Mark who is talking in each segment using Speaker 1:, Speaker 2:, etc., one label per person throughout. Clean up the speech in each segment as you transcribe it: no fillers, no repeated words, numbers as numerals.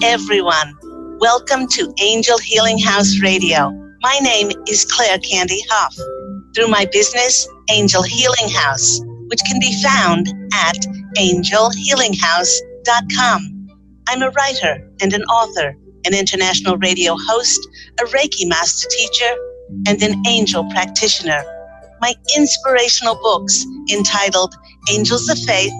Speaker 1: everyone. Welcome to Angel Healing House Radio. My name is Claire Candy Hough. Through my business, Angel Healing House, which can be found at angelhealinghouse.com. I'm a writer and an author, an international radio host, a Reiki master teacher, and an angel practitioner. My inspirational books entitled Angels of Faith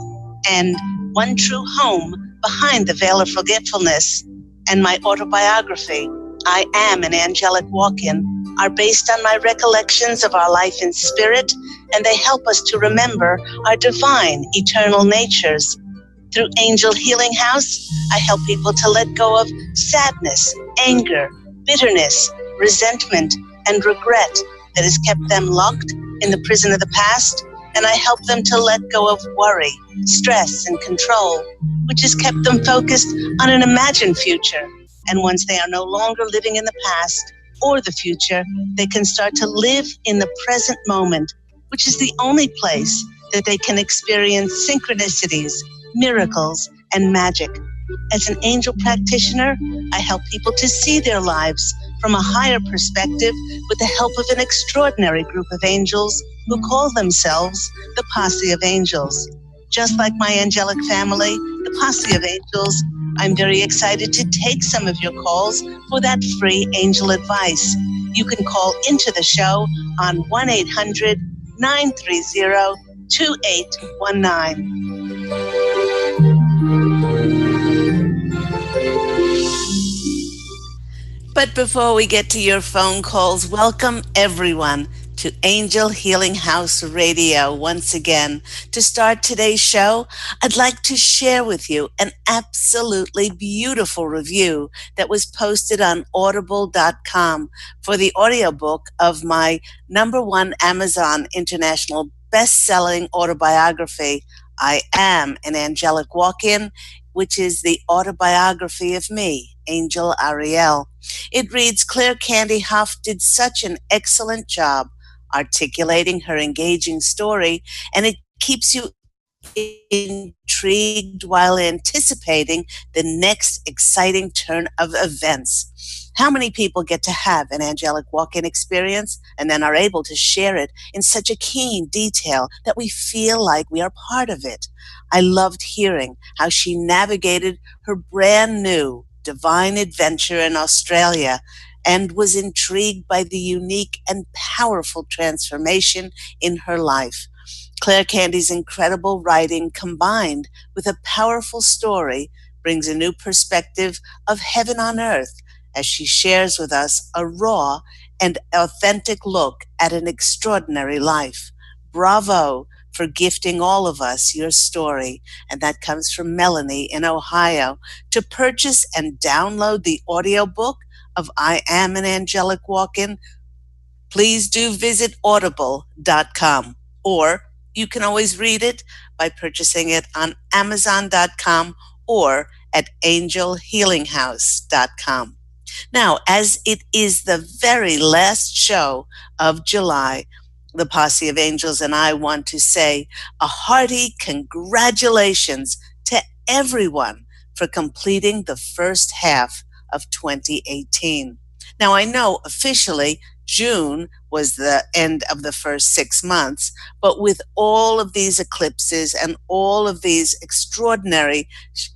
Speaker 1: and One True Home Behind the Veil of Forgetfulness, and my autobiography, I Am an Angelic Walk-In, are based on my recollections of our life in spirit, and they help us to remember our divine, eternal natures. Through Angel Healing House, I help people to let go of sadness, anger, bitterness, resentment, and regret that has kept them locked in the prison of the past, and I help them to let go of worry, stress, and control, which has kept them focused on an imagined future. And once they are no longer living in the past or the future, they can start to live in the present moment, which is the only place that they can experience synchronicities, miracles, and magic. As an angel practitioner, I help people to see their lives from a higher perspective with the help of an extraordinary group of angels who call themselves the Posse of Angels. Just like my angelic family, the Posse of Angels, I'm very excited to take some of your calls for that free angel advice. You can call into the show on 1-800-930-2819. But before we get to your phone calls, welcome everyone to Angel Healing House Radio once again. To start today's show, I'd like to share with you an absolutely beautiful review that was posted on audible.com for the audiobook of my #1 Amazon International best-selling autobiography, I Am an Angelic Walk-In, which is the autobiography of me, Angel Ariel. It reads, Claire Candy Hough did such an excellent job articulating her engaging story, and it keeps you intrigued while anticipating the next exciting turn of events. How many people get to have an angelic walk-in experience and then are able to share it in such a keen detail that we feel like we are part of it? I loved hearing how she navigated her brand new divine adventure in Australia and was intrigued by the unique and powerful transformation in her life. Claire Candy's incredible writing combined with a powerful story brings a new perspective of heaven on earth as she shares with us a raw and authentic look at an extraordinary life. Bravo for gifting all of us your story. And that comes from Melanie in Ohio. To purchase and download the audiobook of I Am an Angelic Walk-In, please do visit audible.com, or you can always read it by purchasing it on amazon.com or at angelhealinghouse.com. Now, as it is the very last show of July, the Posse of Angels and I want to say a hearty congratulations to everyone for completing the first half of 2018. Now, I know officially June was the end of the first 6 months, but with all of these eclipses and all of these extraordinary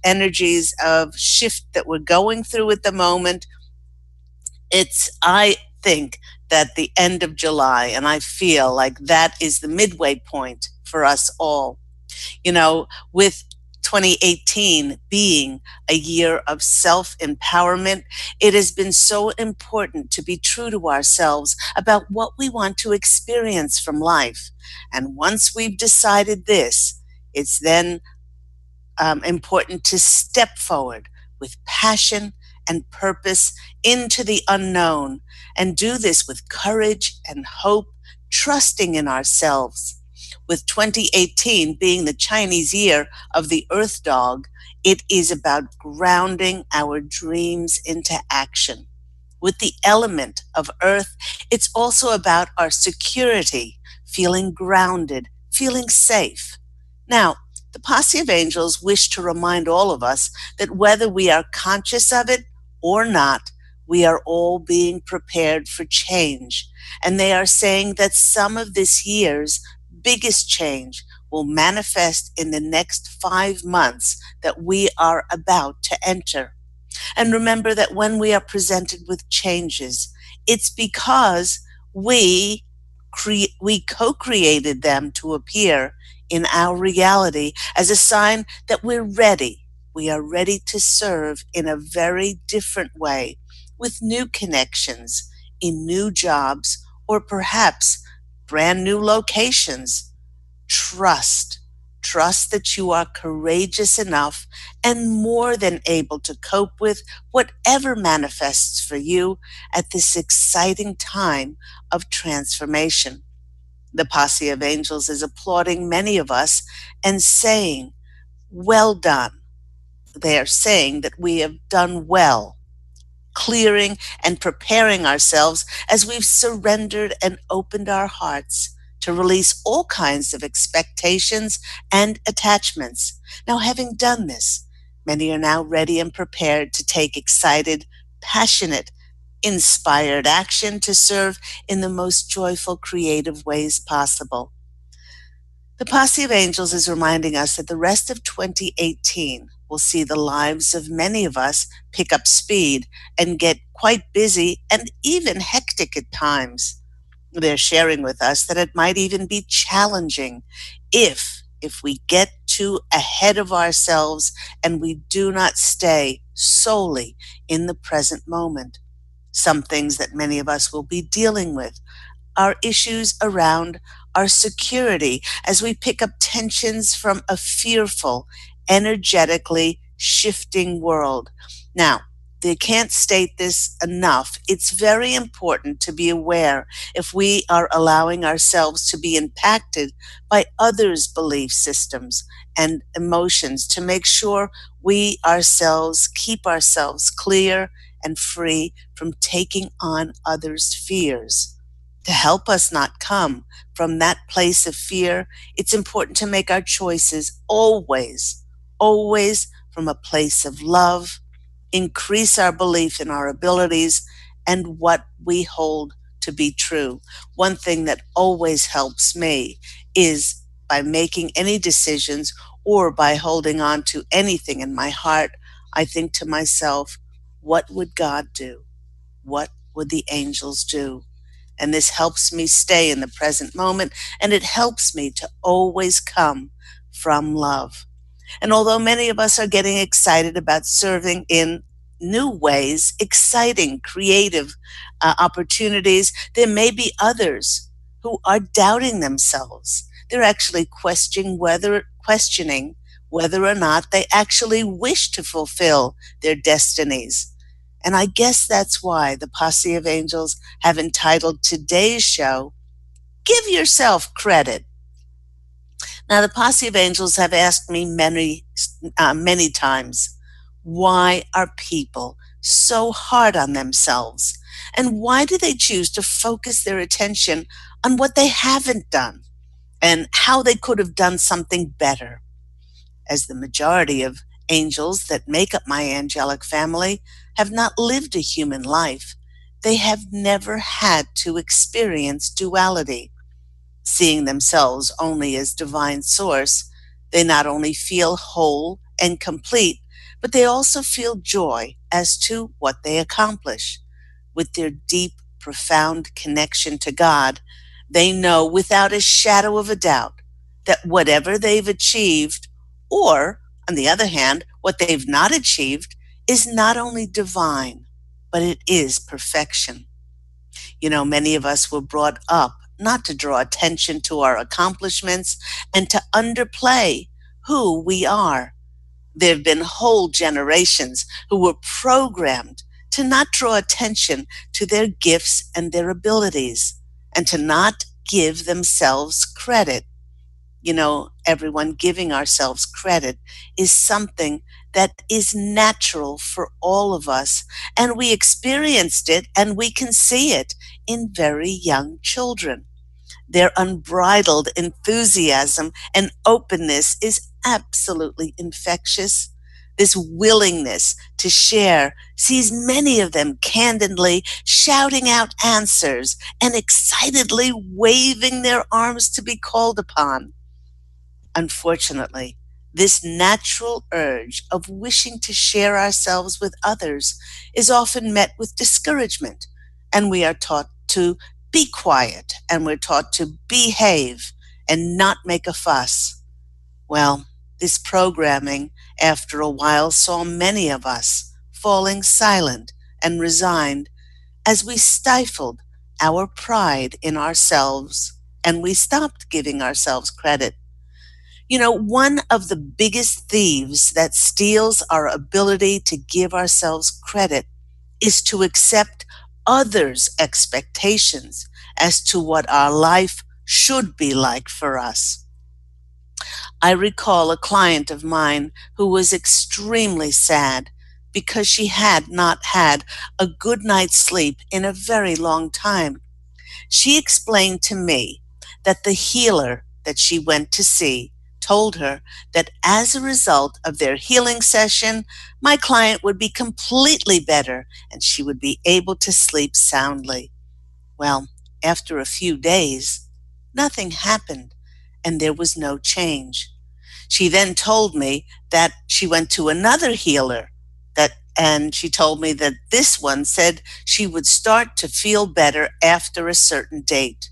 Speaker 1: energies of shift that we're going through at the moment, I think that the end of July, and I feel like that is the midway point for us all. You know, with 2018 being a year of self-empowerment, it has been so important to be true to ourselves about what we want to experience from life. And once we've decided this, it's then important to step forward with passion and purpose into the unknown, and do this with courage and hope, trusting in ourselves. With 2018 being the Chinese year of the Earth Dog, it is about grounding our dreams into action. With the element of Earth, it's also about our security, feeling grounded, feeling safe. Now, The Posse of Angels wish to remind all of us that whether we are conscious of it or not, we are all being prepared for change. And they are saying that some of this year's biggest change will manifest in the next 5 months that we are about to enter. And remember that when we are presented with changes, it's because we we co-created them to appear in our reality as a sign that we're ready. We are ready to serve in a very different way with new connections, in new jobs, or perhaps brand new locations. Trust. Trust that you are courageous enough and more than able to cope with whatever manifests for you at this exciting time of transformation. The Posse of Angels is applauding many of us and saying, well done. They are saying that we have done well, clearing and preparing ourselves as we've surrendered and opened our hearts to release all kinds of expectations and attachments. Now, having done this, many are now ready and prepared to take excited, passionate, inspired action to serve in the most joyful, creative ways possible. The Posse of Angels is reminding us that the rest of 2018 will see the lives of many of us pick up speed and get quite busy and even hectic at times. They're sharing with us that it might even be challenging if we get too ahead of ourselves and we do not stay solely in the present moment. Some things that many of us will be dealing with are issues around our security as we pick up tensions from a fearful, energetically shifting world. Now, they can't state this enough. It's very important to be aware if we are allowing ourselves to be impacted by others' belief systems and emotions to make sure we ourselves keep ourselves clear and free from taking on others' fears. To help us not come from that place of fear, it's important to make our choices always, always from a place of love, increase our belief in our abilities and what we hold to be true. One thing that always helps me is by making any decisions or by holding on to anything in my heart, I think to myself, what would God do? What would the angels do? And this helps me stay in the present moment, and it helps me to always come from love. And although many of us are getting excited about serving in new ways, exciting, creative opportunities, there may be others who are doubting themselves. They're actually questioning whether or not they actually wish to fulfill their destinies. And I guess that's why the Posse of Angels have entitled today's show, Give Yourself Credit. Now, the Posse of Angels have asked me many times, why are people so hard on themselves? And why do they choose to focus their attention on what they haven't done and how they could have done something better? As the majority of angels that make up my angelic family have not lived a human life, they have never had to experience duality. Seeing themselves only as divine source, they not only feel whole and complete, but they also feel joy as to what they accomplish. With their deep, profound connection to God, they know without a shadow of a doubt that whatever they've achieved, or on the other hand, what they've not achieved, is not only divine, but it is perfection. You know, many of us were brought up not to draw attention to our accomplishments and to underplay who we are. There have been whole generations who were programmed to not draw attention to their gifts and their abilities and to not give themselves credit. You know, everyone giving ourselves credit is something that is natural for all of us. And we experienced it and we can see it in very young children. Their unbridled enthusiasm and openness is absolutely infectious. This willingness to share sees many of them candidly shouting out answers and excitedly waving their arms to be called upon. Unfortunately, this natural urge of wishing to share ourselves with others is often met with discouragement, and we are taught to be quiet and we're taught to behave and not make a fuss. Well, this programming, after a while, saw many of us falling silent and resigned as we stifled our pride in ourselves and we stopped giving ourselves credit. One of the biggest thieves that steals our ability to give ourselves credit is to accept others' expectations as to what our life should be like for us. I recall a client of mine who was extremely sad because she had not had a good night's sleep in a very long time. She explained to me that the healer that she went to see told her that as a result of their healing session, my client would be completely better and she would be able to sleep soundly. Well, after a few days, nothing happened and there was no change. She then told me that she went to another healer and she told me that this one said she would start to feel better after a certain date.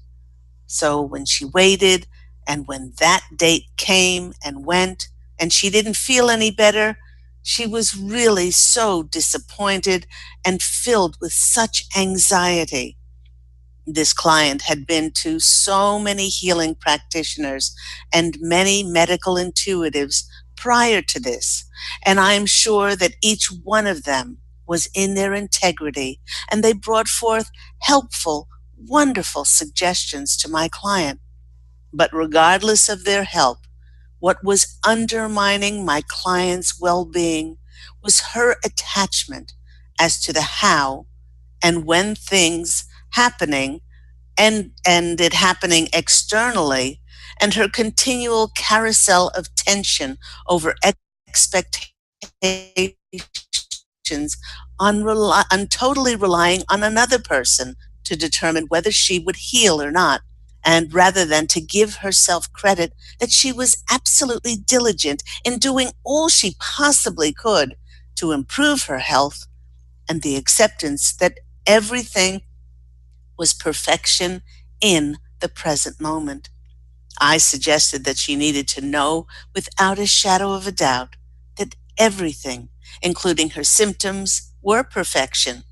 Speaker 1: So when she waited and when that date came and went and she didn't feel any better, she was really so disappointed and filled with such anxiety. This client had been to so many healing practitioners and many medical intuitives prior to this, and I am sure that each one of them was in their integrity, and they brought forth helpful, wonderful suggestions to my client. But regardless of their help, what was undermining my client's well-being was her attachment as to the how and when things happening and it happening externally, and her continual carousel of tension over expectations on totally relying on another person to determine whether she would heal or not, and rather than to give herself credit that she was absolutely diligent in doing all she possibly could to improve her health, and the acceptance that everything was perfection in the present moment. I suggested that she needed to know without a shadow of a doubt that everything, including her symptoms, were perfection,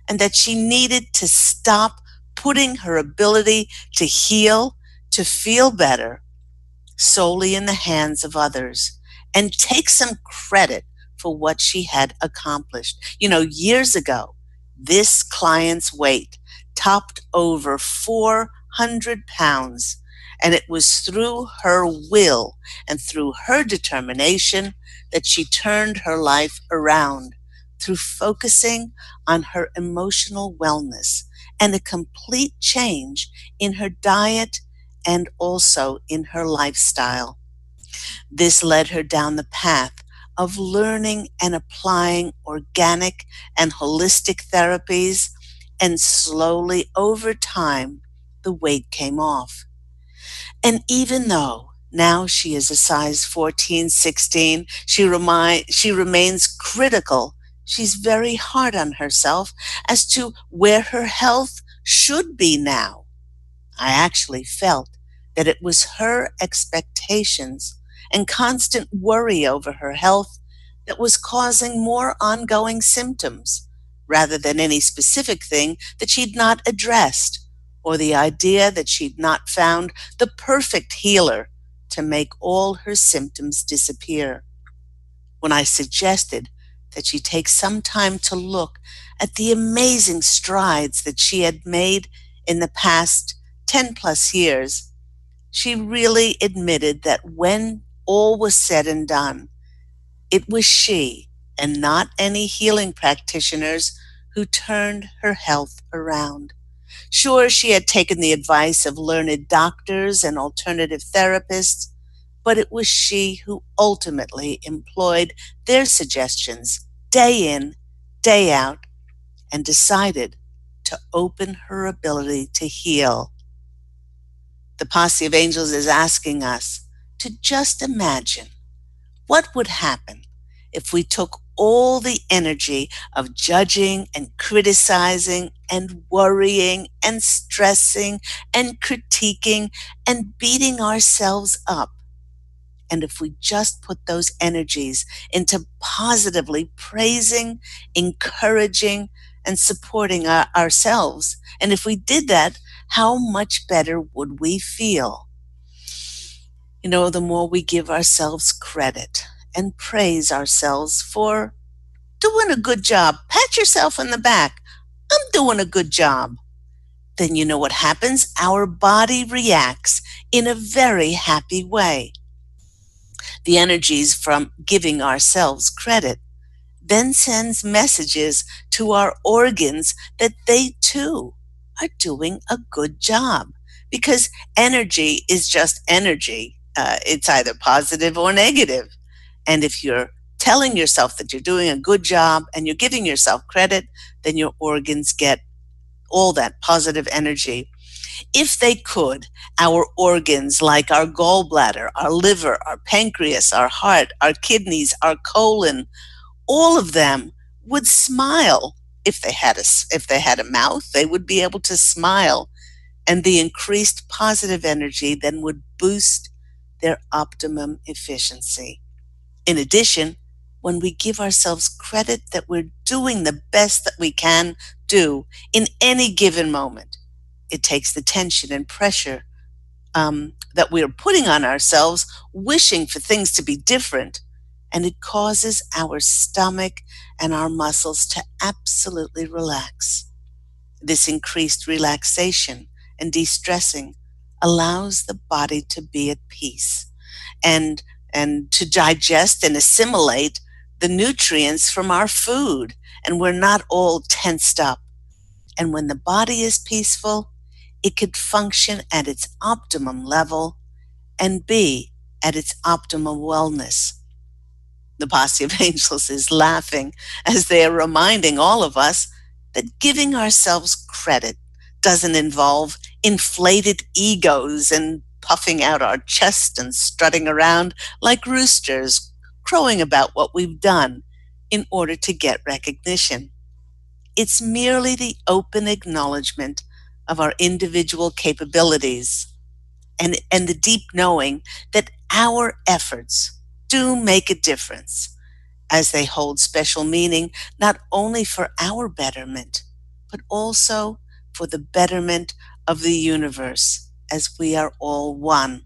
Speaker 1: and that she needed to stop putting her ability to heal, to feel better, solely in the hands of others and take some credit for what she had accomplished. Years ago, this client's weight topped over 400 pounds, and it was through her will and through her determination that she turned her life around through focusing on her emotional wellness and a complete change in her diet and also in her lifestyle. This led her down the path of learning and applying organic and holistic therapies, and slowly over time, the weight came off. And even though now she is a size 14, 16, she remains critical. She's very hard on herself as to where her health should be now. I actually felt that it was her expectations and constant worry over her health that was causing more ongoing symptoms, rather than any specific thing that she'd not addressed, or the idea that she'd not found the perfect healer to make all her symptoms disappear. When I suggested that she take some time to look at the amazing strides that she had made in the past 10 plus years, she really admitted that when all was said and done, it was she and not any healing practitioners who turned her health around. Sure, she had taken the advice of learned doctors and alternative therapists, but it was she who ultimately employed their suggestions day in, day out, and decided to open her ability to heal. The Posse of Angels is asking us to just imagine what would happen if we took all the energy of judging and criticizing and worrying and stressing and critiquing and beating ourselves up, and if we just put those energies into positively praising, encouraging, and supporting ourselves. And if we did that, how much better would we feel? You know, the more we give ourselves credit and praise ourselves for doing a good job, pat yourself on the back. I'm doing a good job. Then you know what happens? Our body reacts in a very happy way. The energies from giving ourselves credit then sends messages to our organs that they too are doing a good job. Because energy is just energy. It's either positive or negative. And if you're telling yourself that you're doing a good job and you're giving yourself credit, then your organs get all that positive energy. If they could, our organs like our gallbladder, our liver, our pancreas, our heart, our kidneys, our colon, all of them would smile. If they had a mouth, they would be able to smile, and the increased positive energy then would boost their optimum efficiency. In addition, when we give ourselves credit that we're doing the best that we can do in any given moment, it takes the tension and pressure that we're putting on ourselves, wishing for things to be different, and it causes our stomach and our muscles to absolutely relax. This increased relaxation and de-stressing allows the body to be at peace and to digest and assimilate the nutrients from our food, and we're not all tensed up. And when the body is peaceful, it could function at its optimum level and be at its optimal wellness. The Posse of Angels is laughing as they are reminding all of us that giving ourselves credit doesn't involve inflated egos and puffing out our chest and strutting around like roosters, crowing about what we've done in order to get recognition. It's merely the open acknowledgement of our individual capabilities and the deep knowing that our efforts do make a difference, as they hold special meaning not only for our betterment, but also for the betterment of the universe, as we are all one.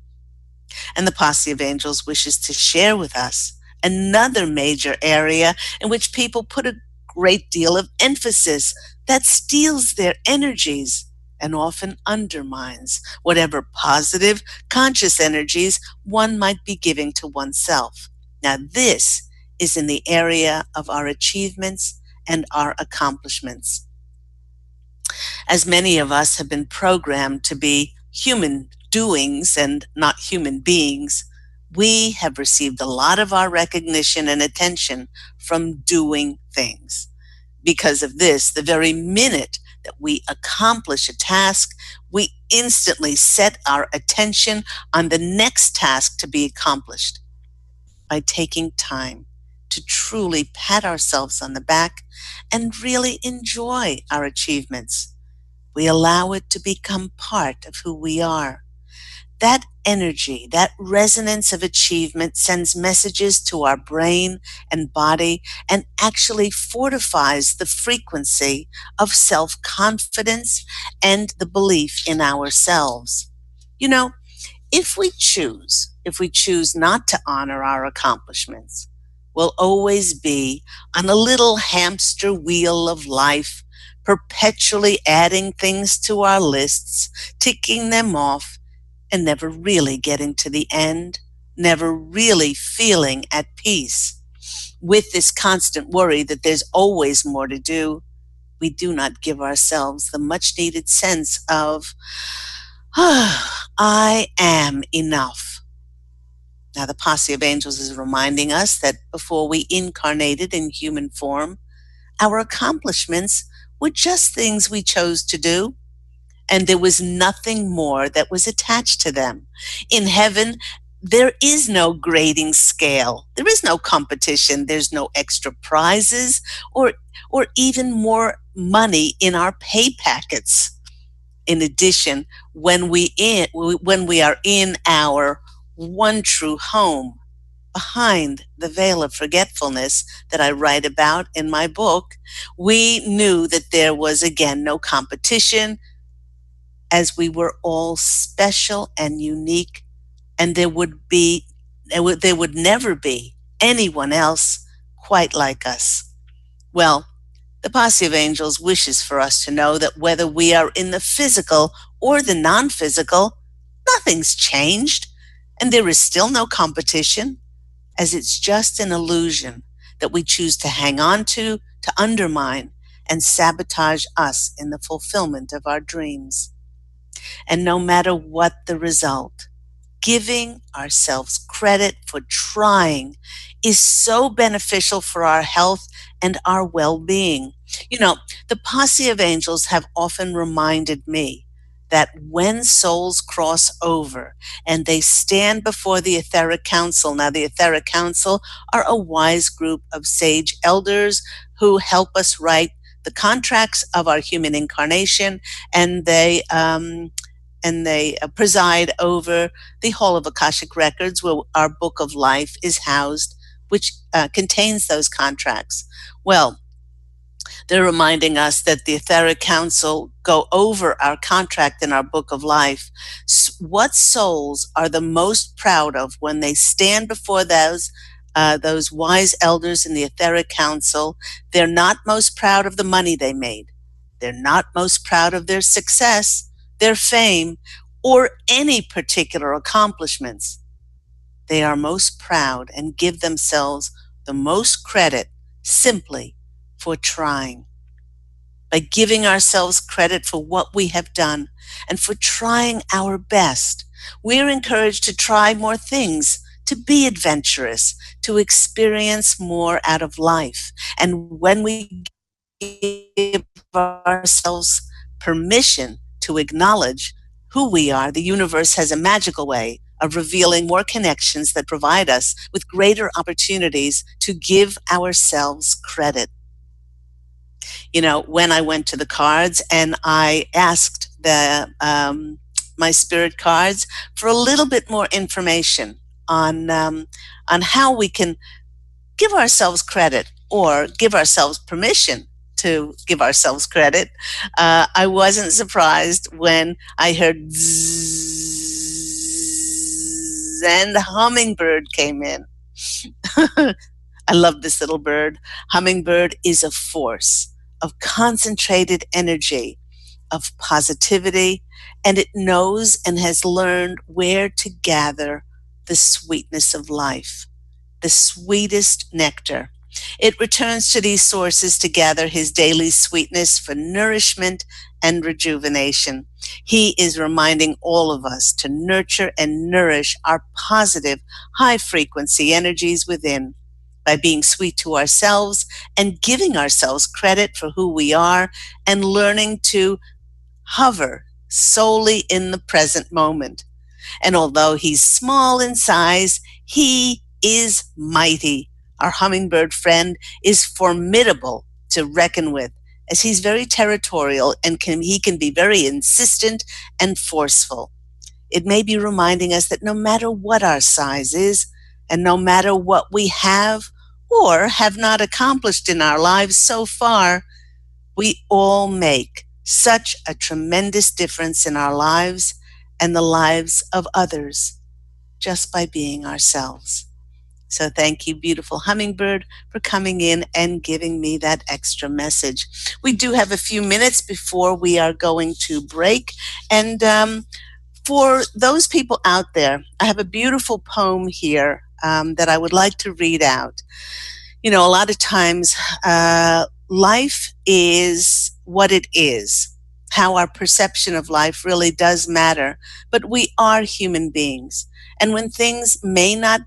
Speaker 1: And the Posse of Angels wishes to share with us another major area in which people put a great deal of emphasis that steals their energies and often undermines whatever positive, conscious energies one might be giving to oneself. Now, this is in the area of our achievements and our accomplishments. As many of us have been programmed to be human doings and not human beings, we have received a lot of our recognition and attention from doing things. Because of this, the very minute that we accomplish a task, we instantly set our attention on the next task to be accomplished. By taking time to truly pat ourselves on the back and really enjoy our achievements, we allow it to become part of who we are. That energy, that resonance of achievement sends messages to our brain and body and actually fortifies the frequency of self-confidence and the belief in ourselves. You know, if we choose not to honor our accomplishments, we'll always be on a little hamster wheel of life, perpetually adding things to our lists, ticking them off, and never really getting to the end, never really feeling at peace. With this constant worry that there's always more to do, we do not give ourselves the much needed sense of, I am enough. Now, the Posse of Angels is reminding us that before we incarnated in human form, our accomplishments were just things we chose to do, and there was nothing more that was attached to them. In heaven, there is no grading scale. There is no competition. There's no extra prizes or even more money in our pay packets. In addition, when we are in our one true home, behind the veil of forgetfulness that I write about in my book, we knew that there was again no competition, as we were all special and unique, and there would never be anyone else quite like us. Well, the Posse of Angels wishes for us to know that whether we are in the physical or the non-physical, nothing's changed, and there is still no competition, as it's just an illusion that we choose to hang on to undermine, and sabotage us in the fulfillment of our dreams. And no matter what the result, giving ourselves credit for trying is so beneficial for our health and our well-being. You know, the Posse of Angels have often reminded me that when souls cross over and they stand before the Etheric Council, now the Etheric Council are a wise group of sage elders who help us write the contracts of our human incarnation, and they preside over the Hall of Akashic Records, where our Book of Life is housed, which contains those contracts. Well, they're reminding us that the Etheric Council go over our contract in our Book of Life. What souls are the most proud of when they stand before those wise elders in the Etheric Council? They're not most proud of the money they made. They're not most proud of their success, their fame, or any particular accomplishments. They are most proud and give themselves the most credit simply for trying. By giving ourselves credit for what we have done and for trying our best, we're encouraged to try more things, to be adventurous, to experience more out of life. And when we give ourselves permission to acknowledge who we are, the universe has a magical way of revealing more connections that provide us with greater opportunities to give ourselves credit. You know, when I went to the cards and I asked my spirit cards for a little bit more information on how we can give ourselves credit or give ourselves permission to give ourselves credit, I wasn't surprised when I heard zzz and the hummingbird came in. I love this little bird. Hummingbird is a force of concentrated energy, of positivity, and it knows and has learned where to gather the sweetness of life, the sweetest nectar. It returns to these sources to gather his daily sweetness for nourishment and rejuvenation. He is reminding all of us to nurture and nourish our positive, high frequency energies within by being sweet to ourselves and giving ourselves credit for who we are and learning to hover solely in the present moment. And although he's small in size, he is mighty. Our hummingbird friend is formidable to reckon with, as he's very territorial and he can be very insistent and forceful. It may be reminding us that no matter what our size is, and no matter what we have or have not accomplished in our lives so far, we all make such a tremendous difference in our lives and the lives of others just by being ourselves. So thank you, beautiful hummingbird, for coming in and giving me that extra message. We do have a few minutes before we are going to break. And for those people out there, I have a beautiful poem here that I would like to read out. You know, a lot of times life is what it is. how our perception of life really does matter. But we are human beings. And when things may not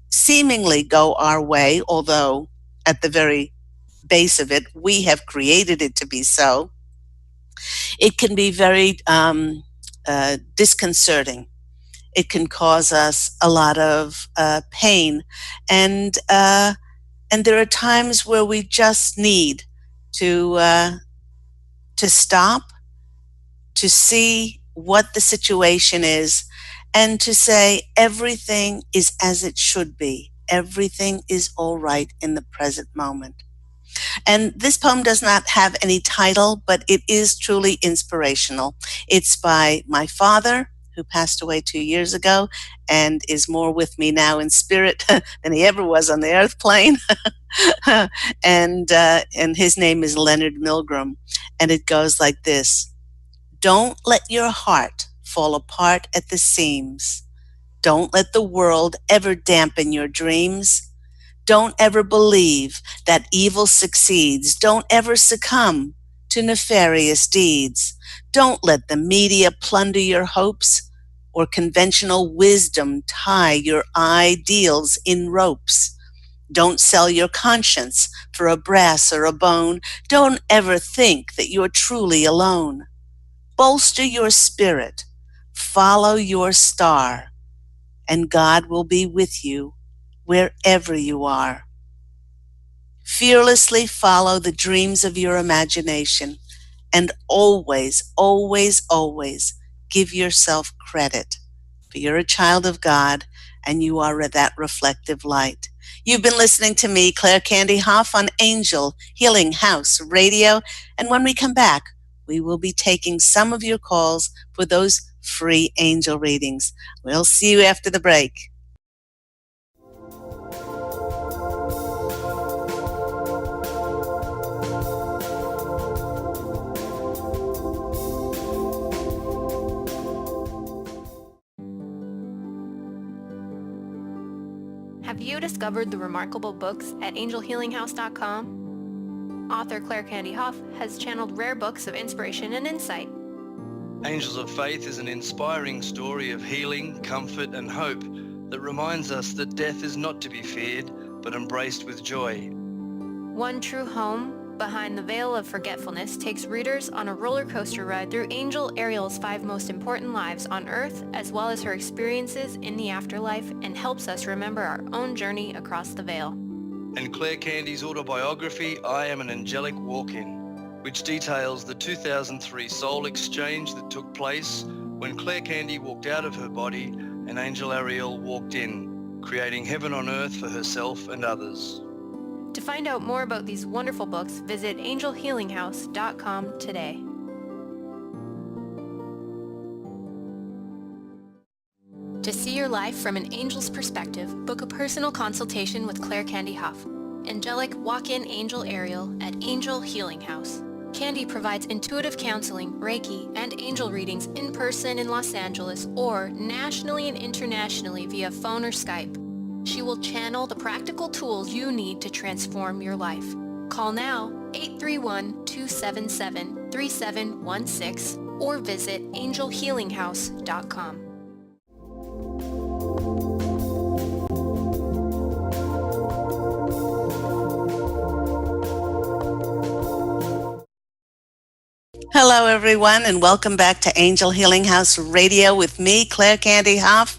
Speaker 1: seemingly go our way, although at the very base of it, we have created it to be so, it can be very disconcerting. It can cause us a lot of pain. And there are times where we just need to stop, to see what the situation is, and to say everything is as it should be. Everything is all right in the present moment. And this poem does not have any title, but it is truly inspirational. It's by my father, who passed away 2 years ago and is more with me now in spirit than he ever was on the earth plane. And his name is Leonard Milgram. And it goes like this. Don't let your heart fall apart at the seams. Don't let the world ever dampen your dreams. Don't ever believe that evil succeeds. Don't ever succumb to nefarious deeds. Don't let the media plunder your hopes or conventional wisdom tie your ideals in ropes. Don't sell your conscience for a brass or a bone. Don't ever think that you're truly alone. Bolster your spirit. Follow your star, and God will be with you wherever you are. Fearlessly follow the dreams of your imagination, and always, always, always give yourself credit, for you're a child of God and you are that reflective light. You've been listening to me, Claire Candy Hough, on Angel Healing House Radio, and when we come back, we will be taking some of your calls for those free angel readings. We'll see you after the break.
Speaker 2: Have you discovered the remarkable books at angelhealinghouse.com? Author Claire Candy Hough has channeled rare books of inspiration and insight.
Speaker 3: Angels of Faith is an inspiring story of healing, comfort, and hope that reminds us that death is not to be feared, but embraced with joy.
Speaker 2: One True Home, Behind the Veil of Forgetfulness, takes readers on a roller coaster ride through Angel Ariel's 5 most important lives on Earth, as well as her experiences in the afterlife, and helps us remember our own journey across the veil.
Speaker 3: And Claire Candy's autobiography, I Am an Angelic Walk-In, which details the 2003 soul exchange that took place when Claire Candy walked out of her body and Angel Ariel walked in, creating heaven on earth for herself and others.
Speaker 2: To find out more about these wonderful books, visit angelhealinghouse.com today. To see your life from an angel's perspective, book a personal consultation with Claire Candy Hough, angelic walk-in angel Ariel at Angel Healing House. Candy provides intuitive counseling, Reiki, and angel readings in person in Los Angeles or nationally and internationally via phone or Skype. She will channel the practical tools you need to transform your life. Call now 831-277-3716 or visit angelhealinghouse.com.
Speaker 1: Hello, everyone, and welcome back to Angel Healing House Radio with me, Claire Candy Hough.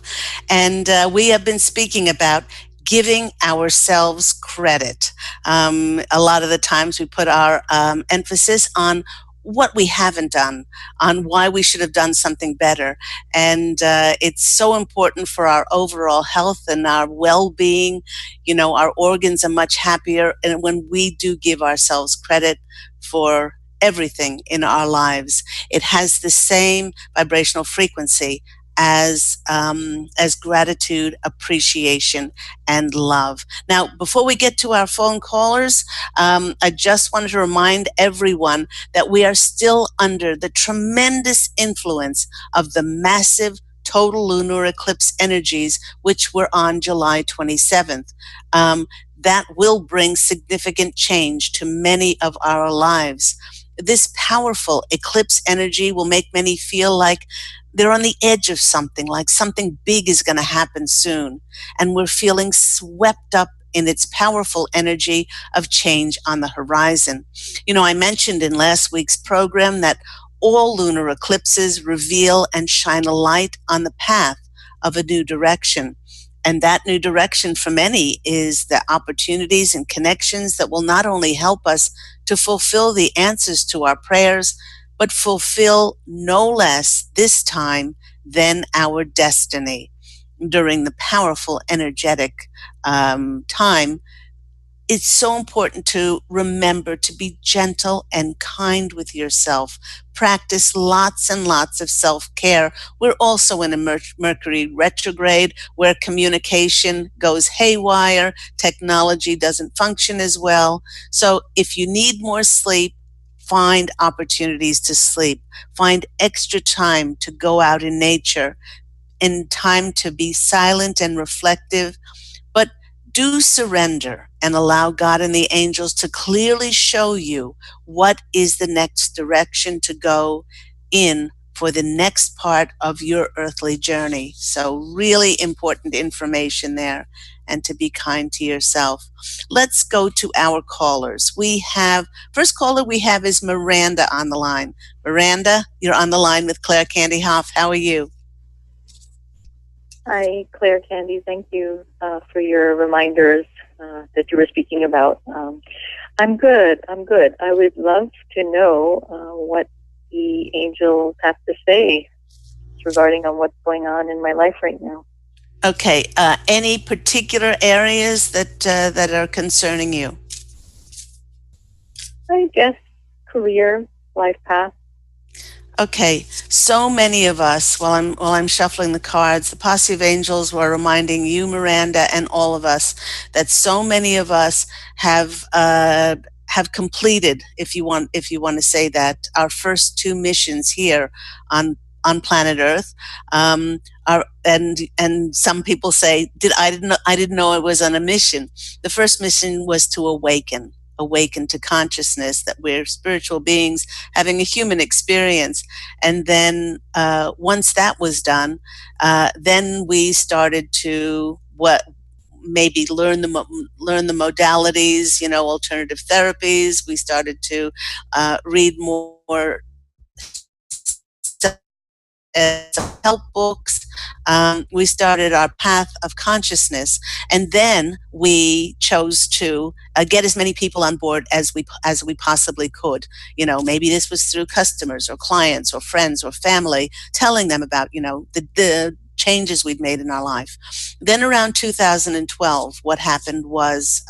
Speaker 1: And we have been speaking about giving ourselves credit. A lot of the times we put our emphasis on what we haven't done, on why we should have done something better. And it's so important for our overall health and our well-being. You know, our organs are much happier. And when we do give ourselves credit for everything in our lives, it has the same vibrational frequency as gratitude, appreciation, and love. Now, before we get to our phone callers, I just wanted to remind everyone that we are still under the tremendous influence of the massive total lunar eclipse energies, which were on July 27th. That will bring significant change to many of our lives. This powerful eclipse energy will make many feel like they're on the edge of something, like something big is going to happen soon. And we're feeling swept up in its powerful energy of change on the horizon. You know, I mentioned in last week's program that all lunar eclipses reveal and shine a light on the path of a new direction. And that new direction for many is the opportunities and connections that will not only help us to fulfill the answers to our prayers, but fulfill no less this time than our destiny. During the powerful, energetic time, it's so important to remember to be gentle and kind with yourself. Practice lots and lots of self-care. We're also in a Mercury retrograde where communication goes haywire, technology doesn't function as well. So if you need more sleep, find opportunities to sleep. Find extra time to go out in nature and time to be silent and reflective, but do surrender and allow God and the angels to clearly show you what is the next direction to go in for the next part of your earthly journey. So really important information there, and to be kind to yourself. Let's go to our callers. First caller we have is Miranda on the line. Miranda, you're on the line with Claire Candy Hough. How are you?
Speaker 4: Hi, Claire Candy. Thank you for your reminders that you were speaking about. I'm good. I would love to know what the angels have to say regarding on what's going on in my life right now.
Speaker 1: Okay. Any particular areas that are concerning you?
Speaker 4: I guess career, life path.
Speaker 1: Okay, so many of us, while I'm shuffling the cards, the Posse of Angels were reminding you, Miranda, and all of us that so many of us have completed, if you want to say that, our first two missions here on planet Earth. And some people say, I didn't know I was on a mission. The first mission was to awaken to consciousness, that we're spiritual beings having a human experience. And then once that was done, then we started to maybe learn the modalities, alternative therapies. We started to read more help books. We started our path of consciousness, and then we chose to get as many people on board as we possibly could. Maybe this was through customers or clients or friends or family, telling them about the changes we'd made in our life. Then around 2012, what happened was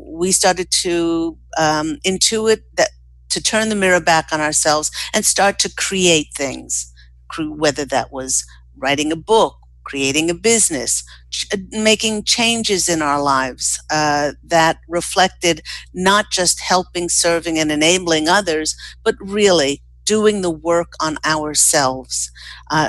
Speaker 1: we started to intuit that to turn the mirror back on ourselves and start to create things, whether that was writing a book, creating a business, making changes in our lives that reflected not just helping, serving, and enabling others, but really doing the work on ourselves.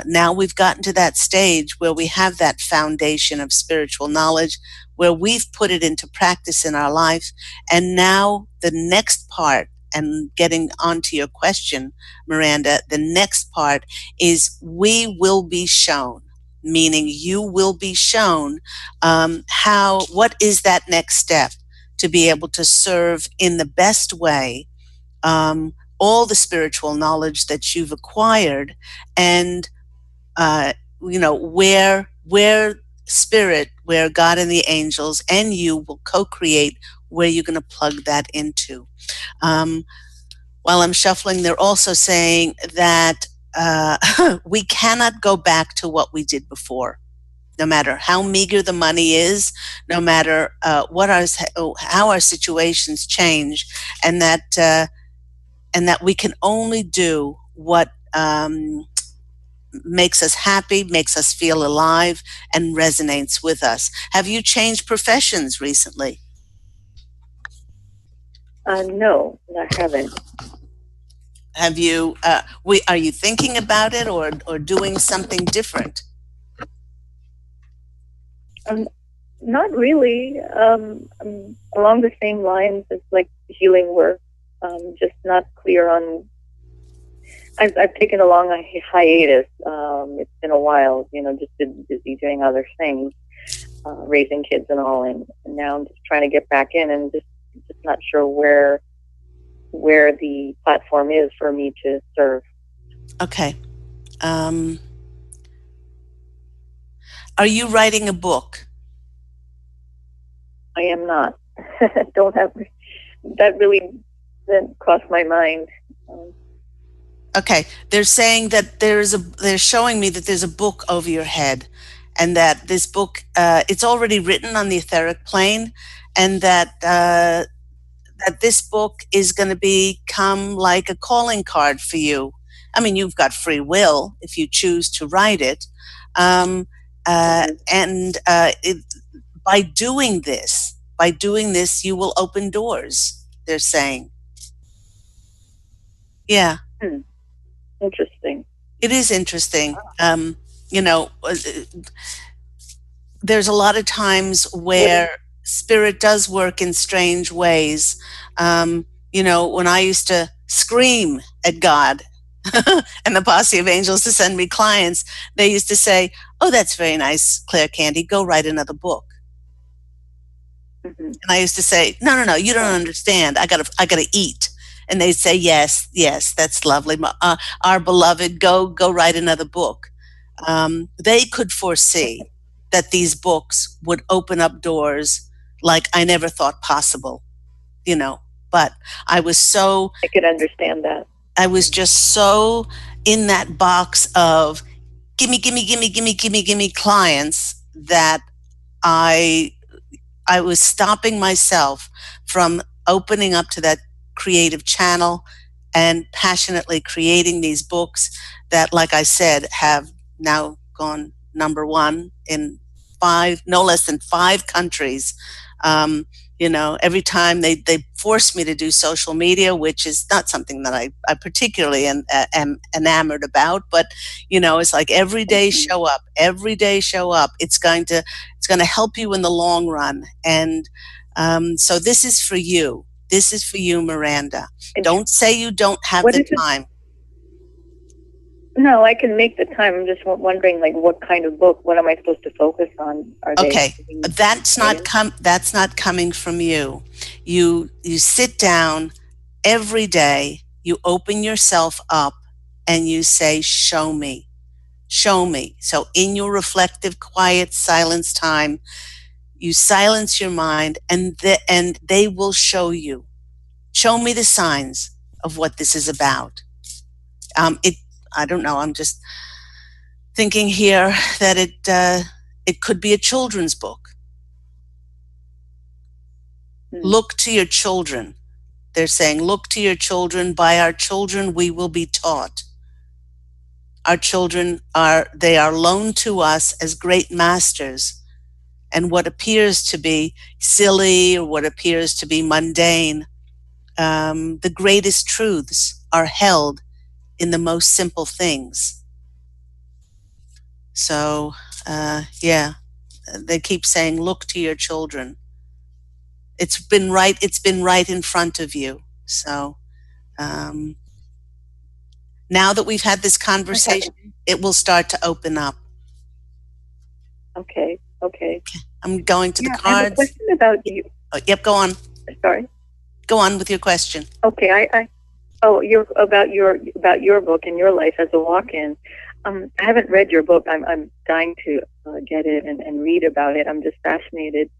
Speaker 1: Now we've gotten to that stage where we have that foundation of spiritual knowledge, where we've put it into practice in our life. And now the next part, and getting onto your question, Miranda, the next part is we will be shown, meaning you will be shown what is that next step to be able to serve in the best way all the spiritual knowledge that you've acquired, and where spirit, where God and the angels and you will co-create where you're going to plug that into. While I'm shuffling, they're also saying that we cannot go back to what we did before, no matter how meager the money is, no matter how our situations change, and that we can only do what makes us happy, makes us feel alive, and resonates with us. Have you changed professions recently?
Speaker 4: No, I haven't.
Speaker 1: Have you? Are you thinking about it or doing something different?
Speaker 4: Not really. Along the same lines as like healing work, just not clear on. I've taken a long hiatus. It's been a while, just been busy doing other things, raising kids and all, and now I'm just trying to get back in, and just not sure where the platform is for me to serve.
Speaker 1: Okay. Are you writing a book?
Speaker 4: I am not. Don't have that really didn't cross my mind.
Speaker 1: Okay, they're saying that they're showing me that there's a book over your head, and that this book, it's already written on the etheric plane, and that this book is going to become like a calling card for you. I mean, you've got free will if you choose to write it, and by doing this, you will open doors. They're saying, yeah.
Speaker 4: Interesting.
Speaker 1: It is interesting. There's a lot of times where spirit does work in strange ways. When I used to scream at God and the Posse of Angels to send me clients, they used to say, "Oh, that's very nice, Claire Candy, go write another book." And I used to say, no, you don't understand. I gotta eat. And they'd say, yes, that's lovely. Our beloved, go write another book. They could foresee that these books would open up doors like I never thought possible, but I
Speaker 4: could understand that.
Speaker 1: I was just so in that box of gimme clients that I was stopping myself from opening up to that creative channel and passionately creating these books that, like I said, have now gone number one in no less than 5 countries. Every time they force me to do social media, which is not something that I particularly am enamored about, but it's like every day show up. It's going to help you in the long run. And so this is for you. This is for you, Miranda. Don't say you don't have the time.
Speaker 4: No, I can make the time. I'm just wondering, what kind of book? What am I supposed to focus on?
Speaker 1: That's not coming from you. You sit down every day. You open yourself up, and you say, "Show me, show me." So in your reflective, quiet, silence time, you silence your mind, and they will show you. Show me the signs of what this is about. I don't know. I'm just thinking here that it could be a children's book. Look to your children. They're saying, look to your children. By our children, we will be taught. Our children are loaned to us as great masters. And what appears to be silly or what appears to be mundane, the greatest truths are held in the most simple things. So, they keep saying, look to your children. It's been right in front of you. So, now that we've had this conversation, it will start to open up.
Speaker 4: Okay.
Speaker 1: I'm going to the cards.
Speaker 4: I have a question about you.
Speaker 1: Oh, yep, go on.
Speaker 4: Sorry.
Speaker 1: Go on with your question.
Speaker 4: Okay, you're about your book and your life as a walk-in. I haven't read your book. I'm dying to get it and read about it. I'm just fascinated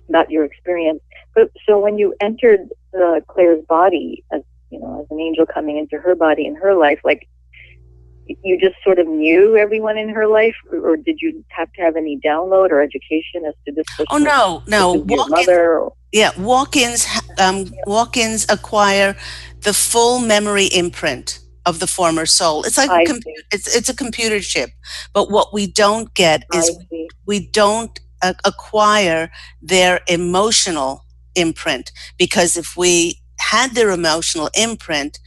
Speaker 4: about your experience. But so when you entered Claire's body, as an angel coming into her body in her life, you just sort of knew everyone in her life, or did you have to have any download or education as to this person?
Speaker 1: Oh no.
Speaker 4: Your mother.
Speaker 1: Yeah, walk-ins acquire the full memory imprint of the former soul. It's like it's a computer chip. But what we don't get is we don't acquire their emotional imprint, because if we had their emotional imprint,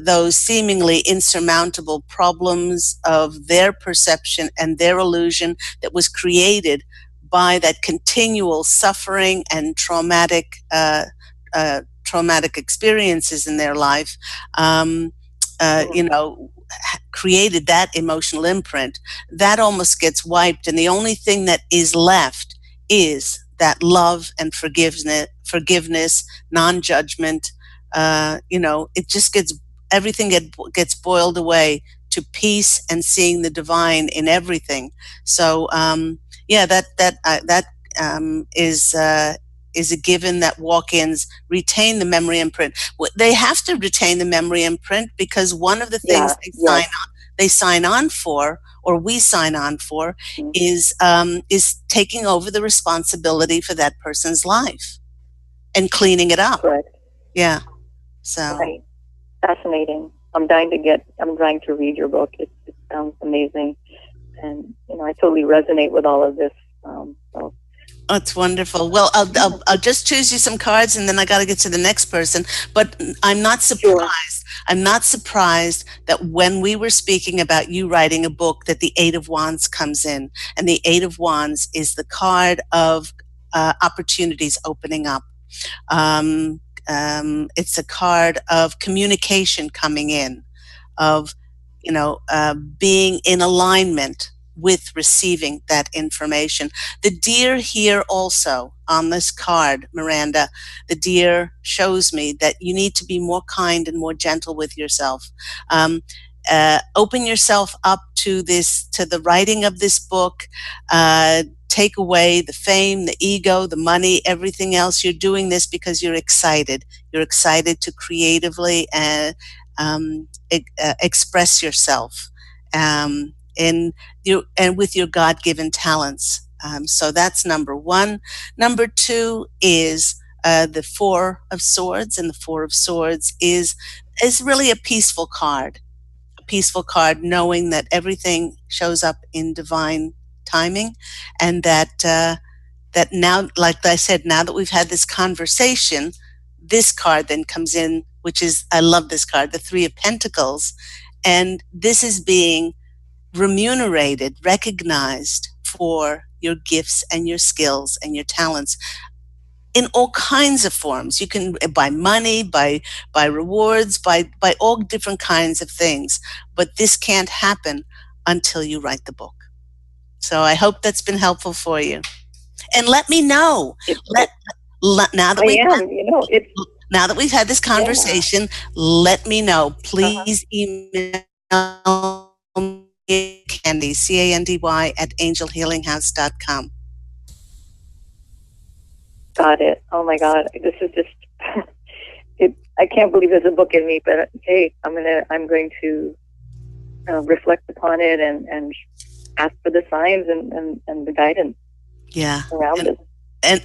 Speaker 1: those seemingly insurmountable problems of their perception and their illusion that was created by that continual suffering and traumatic traumatic experiences in their life, you know, created that emotional imprint, that almost gets wiped. And the only thing that is left is that love and forgiveness, non-judgment. You know, it just gets, everything gets boiled away to peace and seeing the divine in everything. So, yeah, that is a given, that walk-ins retain the memory imprint. They have to retain the memory imprint because one of the things
Speaker 4: Yeah.
Speaker 1: they sign on for, or we sign on for, is taking over the responsibility for that person's life and cleaning it up.
Speaker 4: Correct.
Speaker 1: Yeah. So.
Speaker 4: Right. Fascinating. I'm dying to read your book. It sounds amazing. And, you know, I totally resonate with all of this. So.
Speaker 1: Oh, it's wonderful. Well, I'll just choose you some cards, and then I got to get to the next person. But I'm not surprised. Sure. I'm not surprised that when we were speaking about you writing a book, that the Eight of Wands comes in, and the Eight of Wands is the card of opportunities opening up. It's a card of communication coming in, of, you know, being in alignment with receiving that information. The deer here also on this card, Miranda, the deer shows me that you need to be more kind and more gentle with yourself. Open yourself up to the writing of this book. Take away the fame, the ego, the money, everything else. You're doing this because you're excited. You're excited to creatively express yourself. And with your God-given talents. So that's number one. Number two is the Four of Swords, and the Four of Swords is really a peaceful card. A peaceful card, knowing that everything shows up in divine timing, and that now, like I said, now that we've had this conversation, this card then comes in, which is, I love this card, the Three of Pentacles, and this is being remunerated, recognized for your gifts and your skills and your talents in all kinds of forms. You can buy money, by rewards, by all different kinds of things. But this can't happen until you write the book. So I hope that's been helpful for you. And let me know. Now that we've had this conversation, let me know. Please email Candy, Candy, at angelhealinghouse.com.
Speaker 4: Got it. Oh my God, this is just I can't believe there's a book in me. But hey, I'm going to reflect upon it and ask for the signs and the guidance.
Speaker 1: Yeah.
Speaker 4: Around it.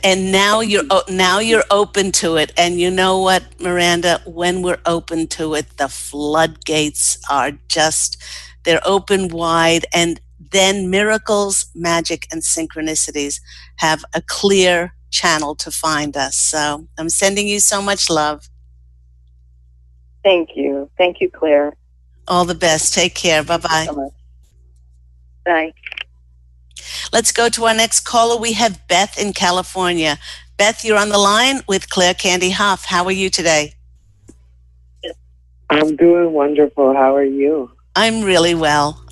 Speaker 1: And now you're open to it. And you know what, Miranda? When we're open to it, the floodgates are they're open wide, and then miracles, magic, and synchronicities have a clear channel to find us. So I'm sending you so much love.
Speaker 4: Thank you. Thank you, Claire.
Speaker 1: All the best. Take care. Bye-bye.
Speaker 4: So bye.
Speaker 1: Let's go to our next caller. We have Beth in California. Beth, you're on the line with Claire Candy Hough. How are you today?
Speaker 5: I'm doing wonderful. How are you?
Speaker 1: I'm really well.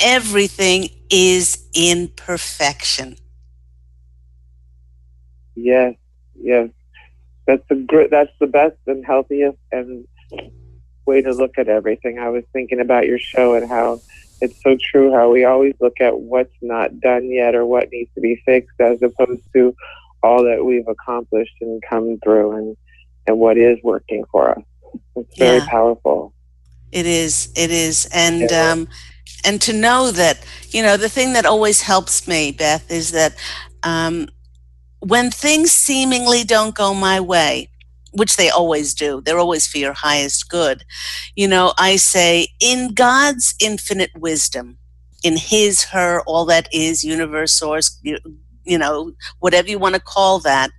Speaker 1: Everything is in perfection.
Speaker 5: Yes. That's the best and healthiest and way to look at everything. I was thinking about your show and how it's so true how we always look at what's not done yet or what needs to be fixed, as opposed to all that we've accomplished and come through and what is working for us. It's very powerful.
Speaker 1: It is. And to know that, the thing that always helps me, Beth, is that when things seemingly don't go my way, which they always do, they're always for your highest good, I say, in God's infinite wisdom, in his, her, all that is, universe, source, whatever you want to call that,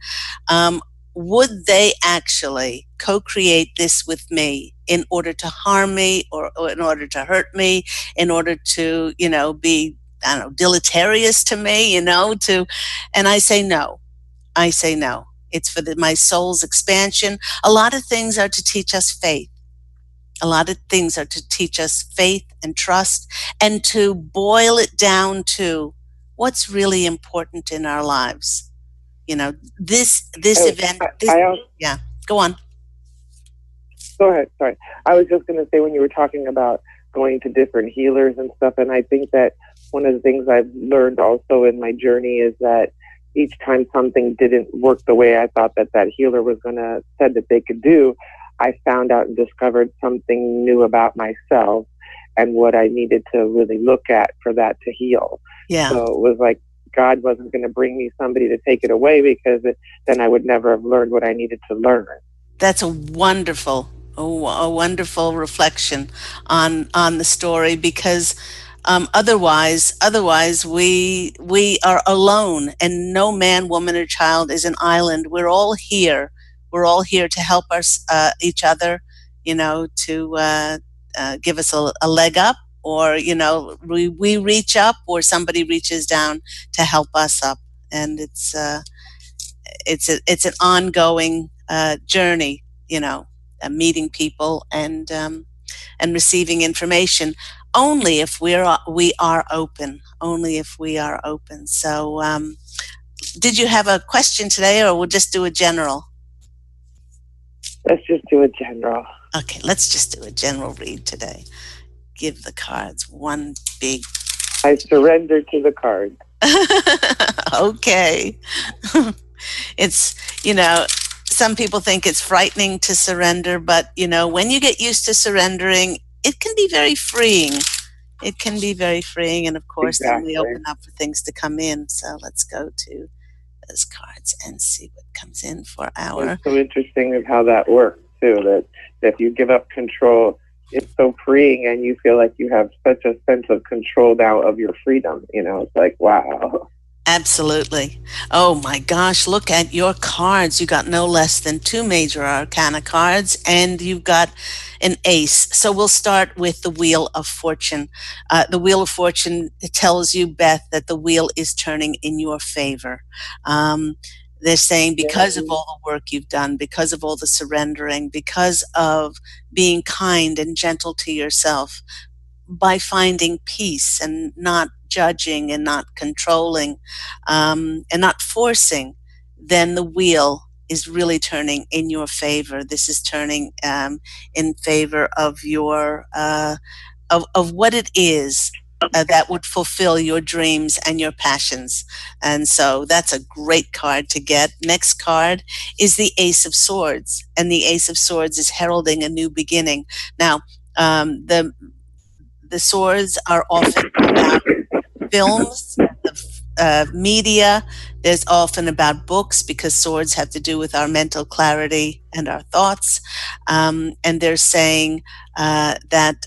Speaker 1: would they actually co-create this with me in order to harm me or in order to hurt me, in order to, be, deleterious to me, and I say no. It's for my soul's expansion. A lot of things are to teach us faith. A lot of things are to teach us faith and trust, and to boil it down to what's really important in our lives. You know, this event. Yeah, go on.
Speaker 5: Go ahead. Sorry, I was just going to say, when you were talking about going to different healers and stuff, and I think that one of the things I've learned also in my journey is that each time something didn't work the way I thought that healer was going to said that they could do, I found out and discovered something new about myself and what I needed to really look at for that to heal.
Speaker 1: Yeah.
Speaker 5: So it was like God wasn't going to bring me somebody to take it away, because then I would never have learned what I needed to learn.
Speaker 1: That's a wonderful reflection on the story, because otherwise we are alone, and no man, woman, or child is an island. We're all here. We're all here to help each other, to give us a leg up, or we reach up, or somebody reaches down to help us up, and it's an ongoing journey, meeting people and receiving information. Only if we are open. Only if we are open. So, did you have a question today, or we'll just do a general?
Speaker 5: Let's just do a general.
Speaker 1: Okay, let's just do a general read today. Give the cards one big.
Speaker 5: I surrender to the cards.
Speaker 1: Okay. It's, some people think it's frightening to surrender, but, when you get used to surrendering, it can be very freeing. It can be very freeing. And of course, Then we open up for things to come in. So let's go to those cards and see what comes in for our.
Speaker 5: It's so interesting of how that works too, that if you give up control, it's so freeing, and you feel like you have such a sense of control now of your freedom. It's like, wow.
Speaker 1: Absolutely. Oh my gosh, look at your cards. You got no less than 2 major arcana cards, and you've got an ace. So we'll start with the Wheel of Fortune. The Wheel of Fortune tells you, Beth, that the wheel is turning in your favor. They're saying because of all the work you've done, because of all the surrendering, because of being kind and gentle to yourself, by finding peace and not judging and not controlling, and not forcing, then the wheel is really turning in your favor. This is turning in favor of your of what it is that would fulfill your dreams and your passions. And so that's a great card to get. Next card is the Ace of Swords, and the Ace of Swords is heralding a new beginning. Now, the swords are often about films, media. There's often about books, because swords have to do with our mental clarity and our thoughts. And they're saying that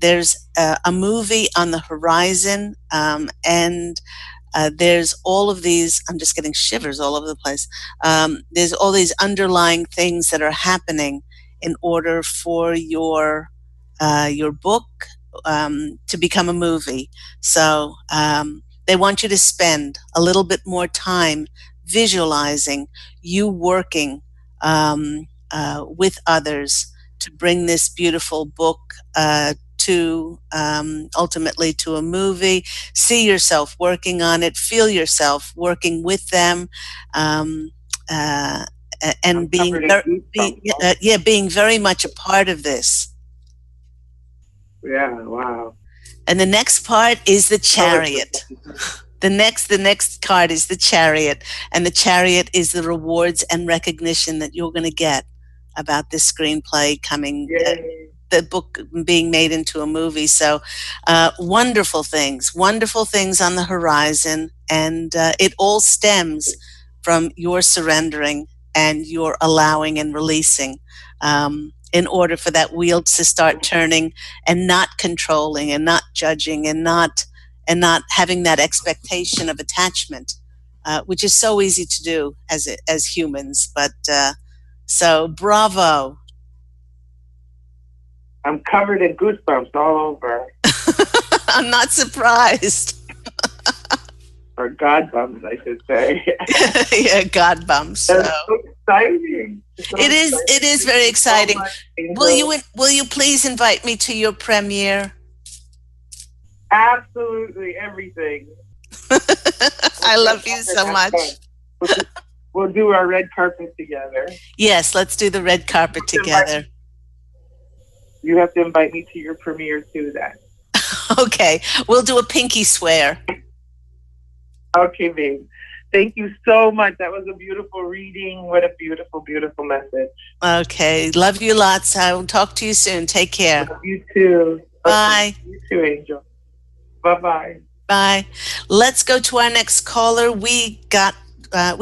Speaker 1: there's a movie on the horizon, and there's all of these, I'm just getting shivers all over the place. There's all these underlying things that are happening in order for your book to become a movie. So they want you to spend a little bit more time visualizing you working with others to bring this beautiful book to ultimately to a movie. See yourself working on it, feel yourself working with them, and being very much a part of this.
Speaker 5: Yeah, wow.
Speaker 1: And the next part is the Chariot. The next card is the Chariot, and the Chariot is the rewards and recognition that you're going to get about this screenplay coming, the book being made into a movie. So wonderful things on the horizon, and it all stems from your surrendering and your allowing and releasing, in order for that wheel to start turning, and not controlling and not judging and not having that expectation of attachment, which is so easy to do as humans. But so bravo.
Speaker 5: I'm covered in goosebumps all over.
Speaker 1: I'm not surprised.
Speaker 5: or God bums, I should say.
Speaker 1: Yeah, God bumps.
Speaker 5: That's so exciting. So
Speaker 1: It is.
Speaker 5: exciting.
Speaker 1: It is very
Speaker 5: Thank you so
Speaker 1: exciting.
Speaker 5: much,
Speaker 1: Will
Speaker 5: Angel.
Speaker 1: you? Will you please invite me to your premiere?
Speaker 5: Absolutely everything.
Speaker 1: I love you so much.
Speaker 5: We'll do our red carpet together.
Speaker 1: Yes, let's do the red carpet together.
Speaker 5: You have to invite me to your premiere too, then.
Speaker 1: Okay, we'll do a pinky swear.
Speaker 5: Okay, babe. Thank you so much. That was a beautiful reading. What a beautiful, beautiful message.
Speaker 1: Okay, love you lots. I will talk to you soon. Take care.
Speaker 5: Love you too.
Speaker 1: Bye.
Speaker 5: You too, Angel. Bye-bye.
Speaker 1: Bye. Let's go to our next caller. We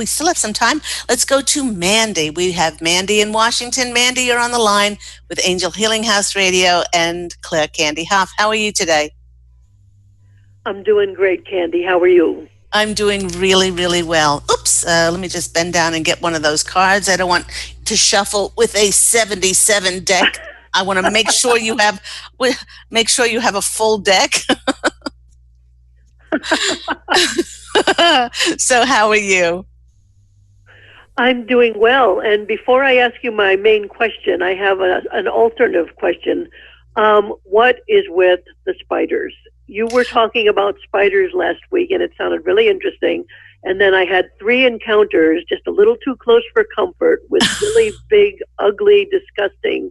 Speaker 1: still have some time. Let's go to Mandy. We have Mandy in Washington. Mandy, you're on the line with Angel Healing House Radio and Claire Candy Hough. How are you today?
Speaker 6: I'm doing great, Candy. How are you?
Speaker 1: I'm doing really, really well. Oops, let me just bend down and get one of those cards. I don't want to shuffle with a 77 deck. I want to make sure you have a full deck. So how are you?
Speaker 6: I'm doing well. And before I ask you my main question, I have an alternative question. What is with the spiders? You were talking about spiders last week, and it sounded really interesting. And then I had 3 encounters, just a little too close for comfort, with really big, ugly, disgusting,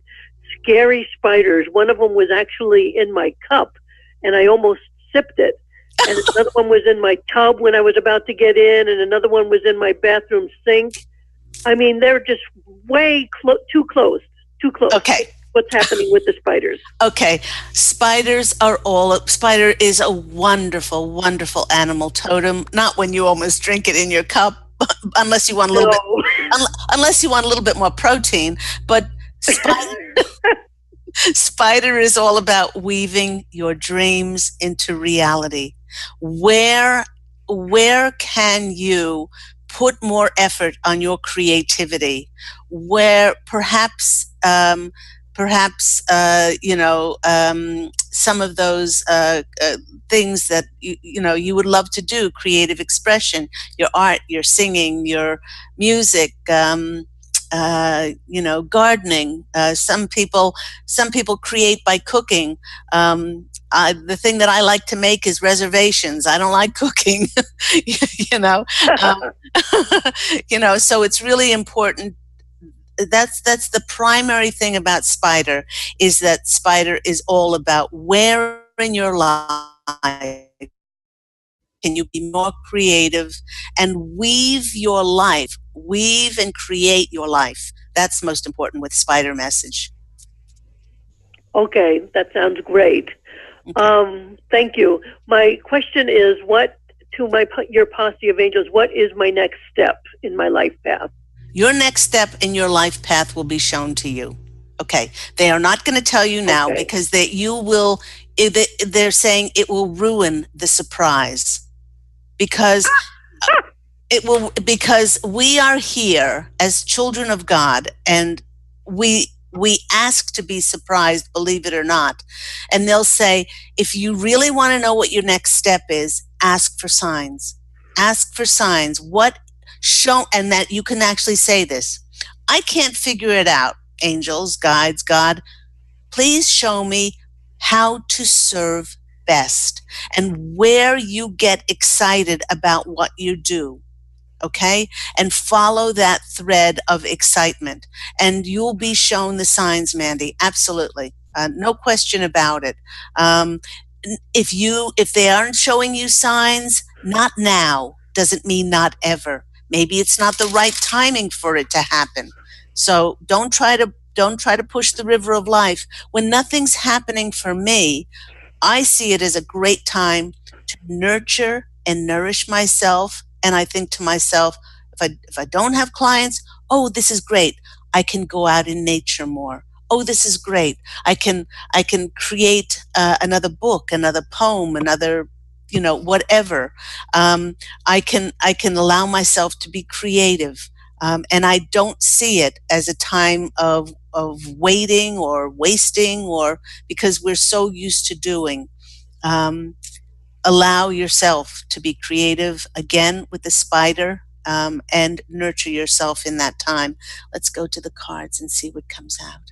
Speaker 6: scary spiders. One of them was actually in my cup, and I almost sipped it. And another one was in my tub when I was about to get in, and another one was in my bathroom sink. I mean, they're just way too close.
Speaker 1: Okay.
Speaker 6: What's happening with the spiders?
Speaker 1: Okay. Spider is a wonderful, wonderful animal totem. Not when you almost drink it in your cup, unless you want a little bit more protein. But spider is all about weaving your dreams into reality. Where can you put more effort on your creativity? Where perhaps some of those things that you would love to do, creative expression, your art, your singing, your music, gardening. Some people create by cooking. The thing that I like to make is reservations. I don't like cooking, so it's really important. That's the primary thing about spider, is that spider is all about where in your life can you be more creative and weave and create your life. That's most important with spider message.
Speaker 6: Okay, that sounds great. Okay. Thank you. My question is, your Posse of Angels, what is my next step in my life path?
Speaker 1: Your next step in your life path will be shown to you. Okay. They are not going to tell you now, because they're saying it will ruin the surprise. Because because we are here as children of God, and we ask to be surprised, believe it or not. And they'll say, if you really want to know what your next step is, ask for signs. Ask for signs. And that you can actually say this: I can't figure it out. Angels, guides, God, please show me how to serve best and where you get excited about what you do. Okay? And follow that thread of excitement, and you'll be shown the signs, Mandy. Absolutely. No question about it. If they aren't showing you signs, not now doesn't mean not ever. Maybe it's not the right timing for it to happen. So don't try to push the river of life. When nothing's happening for me, I see it as a great time to nurture and nourish myself. And I think to myself, if I don't have clients, oh, this is great. I can go out in nature more. Oh, this is great. I can create another book, another poem, another, whatever. I can allow myself to be creative. And I don't see it as a time of waiting or wasting, or because we're so used to doing. allow yourself to be creative again with the spider, and nurture yourself in that time. Let's go to the cards and see what comes out.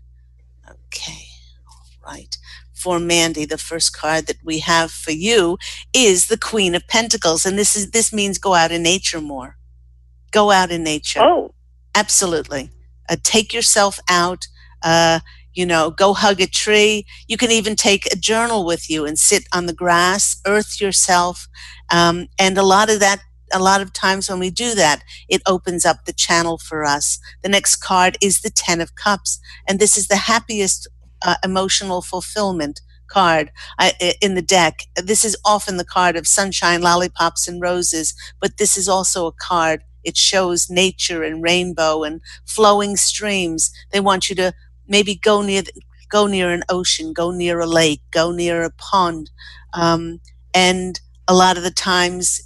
Speaker 1: Okay, right. For Mandy, the first card that we have for you is the Queen of Pentacles, and this means go out in nature more. Go out in nature.
Speaker 6: Oh,
Speaker 1: absolutely. Take yourself out. Go hug a tree. You can even take a journal with you and sit on the grass, earth yourself. And a lot of times when we do that, it opens up the channel for us. The next card is the 10 of Cups, and this is the happiest emotional fulfillment card in the deck. This is often the card of sunshine, lollipops, and roses, but this is also a card. It shows nature and rainbow and flowing streams. They want you to maybe go near an ocean, go near a lake, go near a pond. And a lot of the times,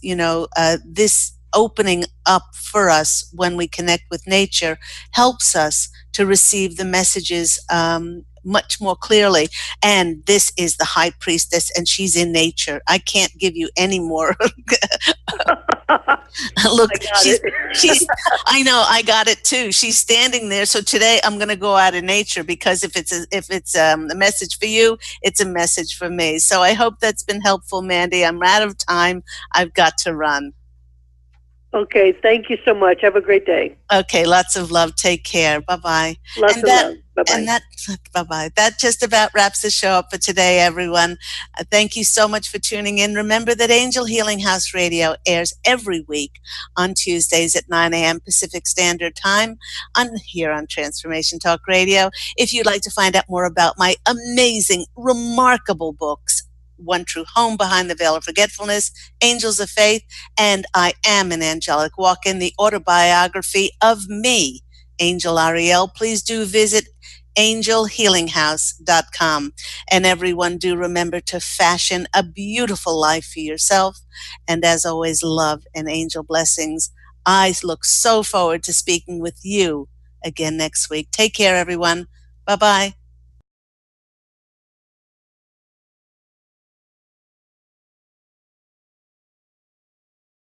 Speaker 1: this opening up for us when we connect with nature helps us to receive the messages much more clearly. And this is the High Priestess, and she's in nature. I can't give you any more. Look, she's I know, I got it too. She's standing there. So today I'm going to go out in nature, because if it's a message for you, it's a message for me. So I hope that's been helpful, Mandy. I'm out of time. I've got to run.
Speaker 6: Okay, thank you so much. Have a great day.
Speaker 1: Okay, lots of love. Take care. Bye-bye.
Speaker 6: Lots of love. Bye-bye.
Speaker 1: Bye-bye. That just about wraps the show up for today, everyone. Thank you so much for tuning in. Remember that Angel Healing House Radio airs every week on Tuesdays at 9 a.m. Pacific Standard Time here on Transformation Talk Radio. If you'd like to find out more about my amazing, remarkable books, One True Home, Behind the Veil of Forgetfulness, Angels of Faith, and I Am an Angelic Walk-In, the autobiography of me, Angel Ariel, please do visit angelhealinghouse.com. And everyone, do remember to fashion a beautiful life for yourself. And as always, love and angel blessings. I look so forward to speaking with you again next week. Take care, everyone. Bye-bye.